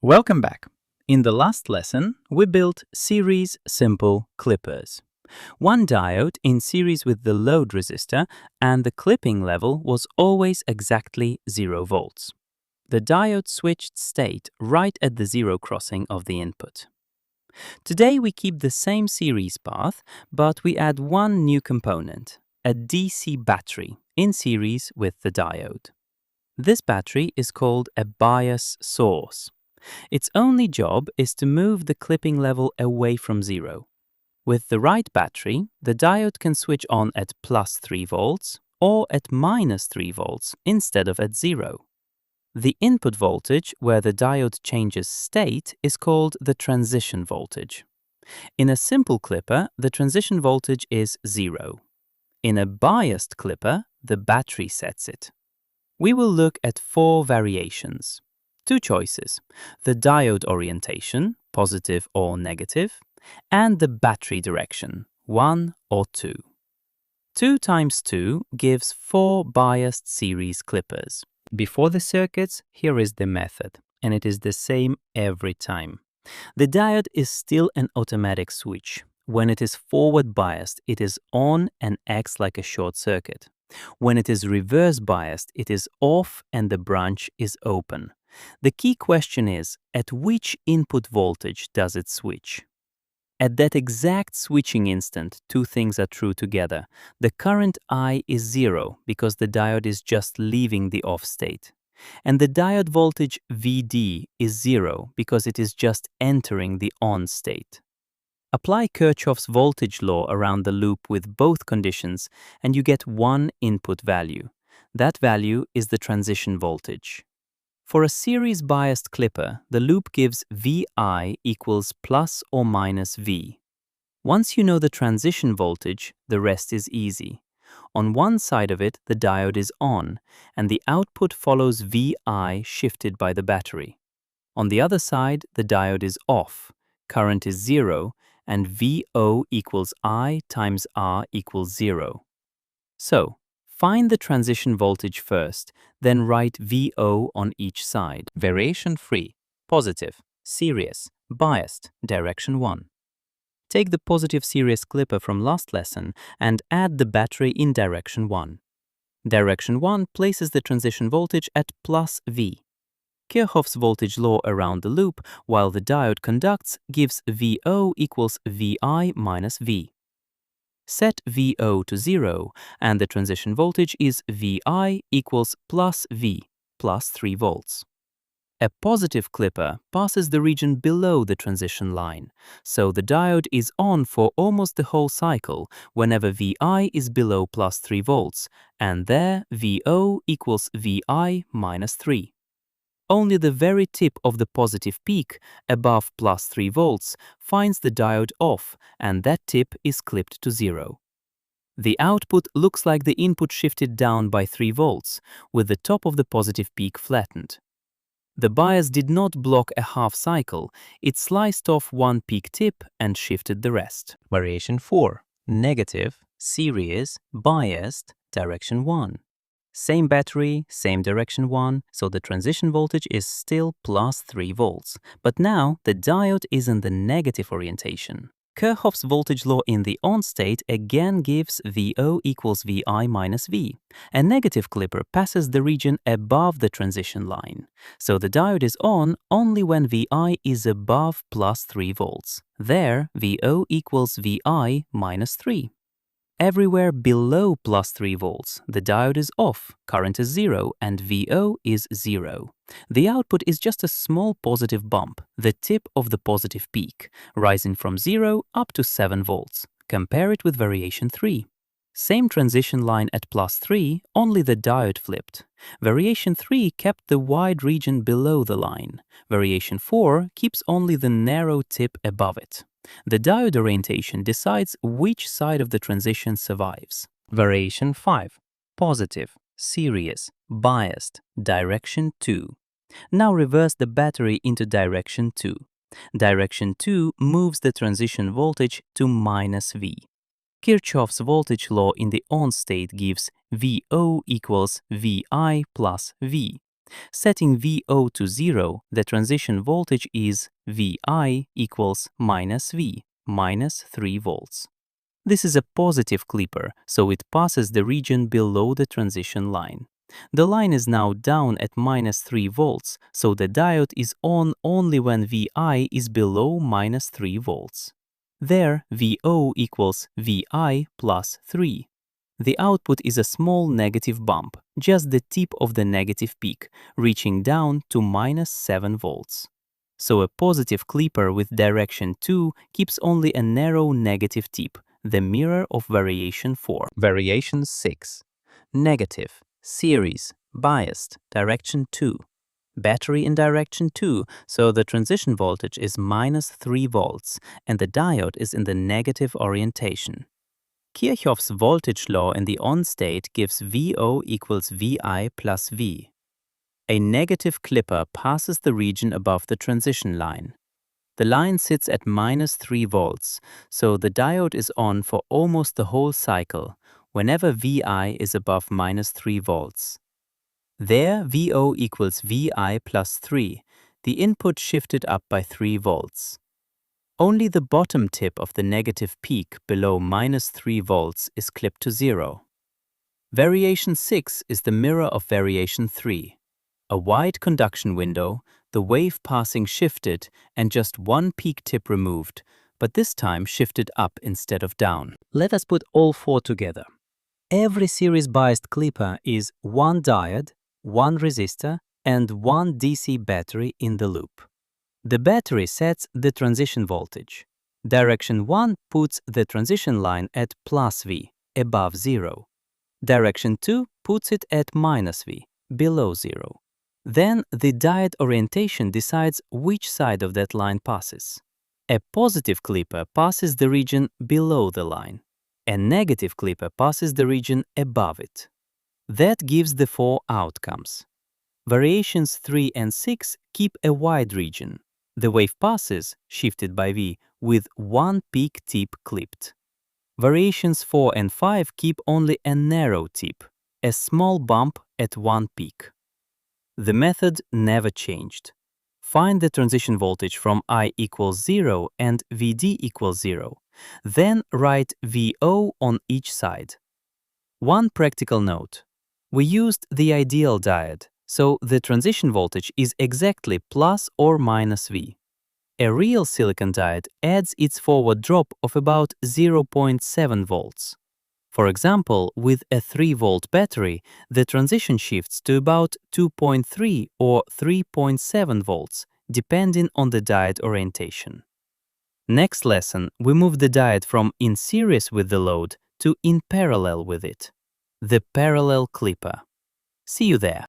Welcome back. In the last lesson, we built series simple clippers. One diode in series with the load resistor, and the clipping level was always exactly 0 volts. The diode switched state right at the zero crossing of the input. Today we keep the same series path, but we add one new component, a DC battery, in series with the diode. This battery is called a bias source. Its only job is to move the clipping level away from zero. With the right battery, the diode can switch on at plus 3 volts or at minus 3 volts instead of at zero. The input voltage where the diode changes state is called the transition voltage. In a simple clipper, the transition voltage is 0. In a biased clipper, the battery sets it. We will look at 4 variations. 2 choices, the diode orientation, positive or negative, and the battery direction, 1 or 2. 2 times 2 gives 4 biased series clippers. Before the circuits, here is the method, and it is the same every time. The diode is still an automatic switch. When it is forward biased, it is on and acts like a short circuit. When it is reverse biased, it is off and the branch is open. The key question is, at which input voltage does it switch? At that exact switching instant, 2 things are true together. The current I is 0 because the diode is just leaving the off state. And the diode voltage Vd is 0 because it is just entering the on state. Apply Kirchhoff's voltage law around the loop with both conditions and you get one input value. That value is the transition voltage. For a series biased clipper, the loop gives Vi equals plus or minus V. Once you know the transition voltage, the rest is easy. On one side of it, the diode is on, and the output follows Vi shifted by the battery. On the other side, the diode is off, current is 0, and VO equals I times R equals 0. So, find the transition voltage first, then write VO on each side. Variation 3. Positive, series, biased, direction 1. Take the positive series clipper from last lesson and add the battery in direction 1. Direction 1 places the transition voltage at plus V. Kirchhoff's voltage law around the loop, while the diode conducts, gives VO equals Vi minus V. Set VO to 0 and the transition voltage is Vi equals plus V, plus 3 volts. A positive clipper passes the region below the transition line, so the diode is on for almost the whole cycle whenever Vi is below plus 3 volts, and there VO equals Vi minus 3. Only the very tip of the positive peak, above plus 3 volts, finds the diode off, and that tip is clipped to 0. The output looks like the input shifted down by 3 volts, with the top of the positive peak flattened. The bias did not block a half cycle, it sliced off one peak tip and shifted the rest. Variation 4. Negative, series, biased, direction 1. Same battery, same direction 1, so the transition voltage is still plus 3 volts. But now the diode is in the negative orientation. Kirchhoff's voltage law in the on state again gives VO equals Vi minus V. A negative clipper passes the region above the transition line. So the diode is on only when Vi is above plus 3 volts. There, VO equals Vi minus 3. Everywhere below plus 3 volts, the diode is off, current is 0, and VO is 0. The output is just a small positive bump, the tip of the positive peak, rising from 0 up to 7 volts. Compare it with variation 3. Same transition line at plus 3, only the diode flipped. Variation 3 kept the wide region below the line. Variation 4 keeps only the narrow tip above it. The diode orientation decides which side of the transition survives. Variation 5. Positive, series, biased, direction 2. Now reverse the battery into direction 2. Direction 2 moves the transition voltage to minus V. Kirchhoff's voltage law in the on state gives VO equals Vi plus V. Setting VO to 0, the transition voltage is VI equals minus V, minus 3 volts. This is a positive clipper, so it passes the region below the transition line. The line is now down at minus 3 volts, so the diode is on only when VI is below minus 3 volts. There, VO equals VI plus 3. The output is a small negative bump, just the tip of the negative peak, reaching down to minus 7 volts. So a positive clipper with direction 2 keeps only a narrow negative tip, the mirror of variation 4. Variation 6. Negative, series, biased, direction 2. Battery in direction 2, so the transition voltage is minus 3 volts and the diode is in the negative orientation. Kirchhoff's voltage law in the on state gives VO equals VI plus V. A negative clipper passes the region above the transition line. The line sits at minus 3 volts, so the diode is on for almost the whole cycle, whenever VI is above minus 3 volts. There, VO equals VI plus 3, the input shifted up by 3 volts. Only the bottom tip of the negative peak below minus 3 volts is clipped to 0. Variation 6 is the mirror of variation 3. A wide conduction window, the wave passing shifted and just one peak tip removed, but this time shifted up instead of down. Let us put all 4 together. Every series biased clipper is one diode, one resistor, and one DC battery in the loop. The battery sets the transition voltage. Direction 1 puts the transition line at plus V, above 0. Direction 2 puts it at minus V, below 0. Then the diode orientation decides which side of that line passes. A positive clipper passes the region below the line. A negative clipper passes the region above it. That gives the 4 outcomes. Variations 3 and 6 keep a wide region. The wave passes, shifted by V, with one peak tip clipped. Variations 4 and 5 keep only a narrow tip, a small bump at one peak. The method never changed. Find the transition voltage from I equals 0 and VD equals 0. Then write VO on each side. One practical note. We used the ideal diode, so the transition voltage is exactly plus or minus V. A real silicon diode adds its forward drop of about 0.7 volts. For example, with a 3-volt battery, the transition shifts to about 2.3 or 3.7 volts, depending on the diode orientation. Next lesson, we move the diode from in series with the load to in parallel with it. The parallel clipper. See you there.